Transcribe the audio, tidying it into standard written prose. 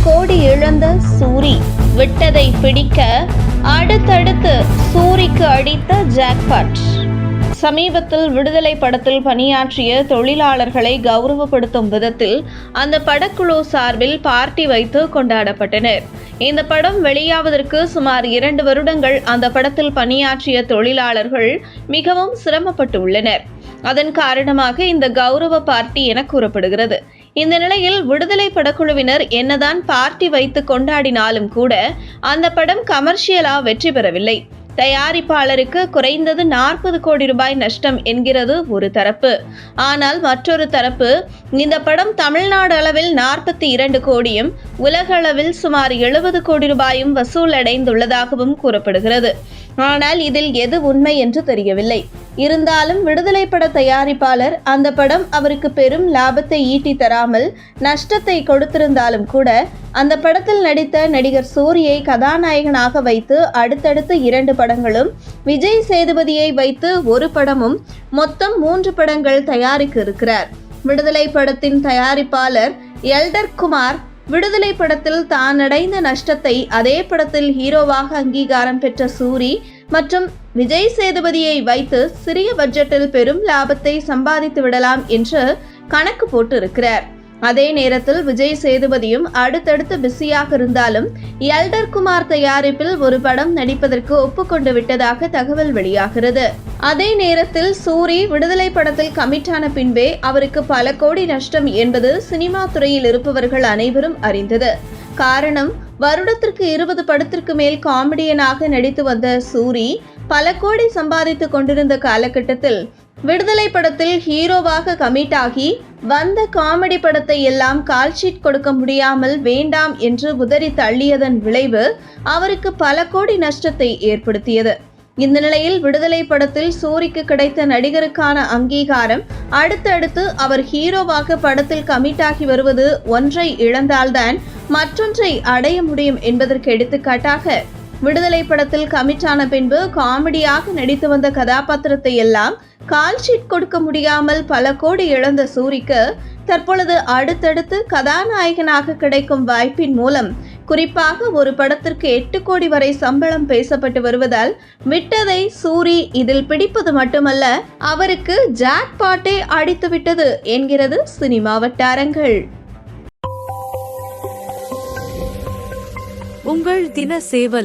கோடி இழந்த சூரி விட்டதை பிடிக்க அடுத்தடுத்து சூரிக்கு அடித்த ஜாக்பாட். சமீபத்தில் விடுதலை படத்தில் பணியாற்றிய தொழிலாளர்களை கௌரவப்படுத்தும் விதத்தில் அந்த படக்குழு சார்பில் பார்ட்டி வைத்து கொண்டாடப்பட்டனர். இந்த படம் வெளியாவதற்கு சுமார் 2 வருடங்கள் அந்த படத்தில் பணியாற்றிய தொழிலாளர்கள் மிகவும் சிரமப்பட்டு உள்ளனர். அதன் காரணமாக இந்த கௌரவ பார்ட்டி என கூறப்படுகிறது. இந்த நிலையில் விடுதலை படக்குழுவினர் என்னதான் பார்ட்டி வைத்து கொண்டாடினாலும் கூட அந்த படம் கமர்ஷியலா வெற்றி பெறவில்லை. தயாரிப்பாளருக்கு குறைந்தது 40 கோடி ரூபாய் நஷ்டம் என்கிறது ஒரு தரப்பு. ஆனால் மற்றொரு தரப்பு, இந்த படம் தமிழ்நாடு அளவில் 42 கோடியும் உலக அளவில் சுமார் 70 கோடி ரூபாயும் வசூல் அடைந்துள்ளதாகவும் கூறப்படுகிறது. ஆனால் இதில் எது உண்மை என்று தெரியவில்லை. இருந்தாலும் விடுதலை பட தயாரிப்பாளர் அந்த படம் அவருக்கு பெரும் லாபத்தை ஈட்டி தராமல் நஷ்டத்தை கொடுத்திருந்தாலும் கூட அந்த படத்தில் நடித்த நடிகர் சூரியை கதாநாயகனாக வைத்து அடுத்தடுத்து 2 படங்களும், விஜய் சேதுபதியை வைத்து 1 படமும், மொத்தம் 3 படங்கள் தயாரிக்க இருக்கிறார். விடுதலை படத்தின் தயாரிப்பாளர் எல்டர் குமார் விடுதலை படத்தில் தான் அடைந்த நஷ்டத்தை அதே படத்தில் ஹீரோவாக அங்கீகாரம் பெற்ற சூரி மற்றும் விஜய் சேதுபதியை வைத்து சிறிய பட்ஜெட்டில் பெரும் லாபத்தை சம்பாதித்து விடலாம் என்று கணக்கு போட்டு இருக்கிறார். அதே நேரத்தில் விஜய் சேதுபதியும் அடுத்தடுத்து பிஸியாக இருந்தாலும் எல்டர் குமார் தயாரிப்பில் 1 படம் நடிப்பதற்கு ஒப்புக்கொண்டு விட்டதாக தகவல் வெளியாகிறது. அதே நேரத்தில் சூரி விடுதலை படத்தில் கமிட்டான பின்பே அவருக்கு பல கோடி நஷ்டம் என்பது சினிமா துறையில் இருப்பவர்கள் அனைவரும் அறிந்தது. காரணம், வருடத்திற்கு 20 படத்திற்கு மேல் காமெடியனாக நடித்து வந்த சூரி பல கோடி சம்பாதித்து கொண்டிருந்த காலகட்டத்தில் விடுதலை படத்தில் ஹீரோவாக கமிட் ஆகி வந்த காமெடி படத்தை எல்லாம் கால்ஷீட் கொடுக்க முடியாமல் வேண்டாம் என்று உதறி தள்ளியதன் விளைவு அவருக்கு பல கோடி நஷ்டத்தை ஏற்படுத்தியது. இந்த நிலையில் விடுதலை படத்தில் சூரிக்கு கிடைத்த நடிகருக்கான அங்கீகாரம் அடுத்தடுத்து அவர் ஹீரோவாக படத்தில் கமிட் ஆகி வருவது ஒன்றை இழந்தால்தான் மற்றொன்றை அடைய முடியும் என்பதற்கு எடுத்துக்காட்டாக விடுதலை படத்தில் கமிட்டான பின்பு காமெடியாக நடித்து வந்த கதாபாத்திரத்தை எல்லாம் கால்ஷீட் கொடுக்க முடியாமல் பல கோடி இழந்த சூரிக்கு தற்பொழுது அடுத்தடுத்து கதாநாயகனாக கிடைக்கும் வாய்ப்பின் மூலம் குறிப்பாக ஒரு படத்திற்கு 8 கோடி வரை சம்பளம் பேசப்பட்டு வருவதால் விட்டதை சூரி இதில் பிடிப்பது மட்டுமல்ல, அவருக்கு ஜாக்பாட்டே அடித்துவிட்டது என்கிறது சினிமா வட்டாரங்கள். உங்கள் தின சேவல்.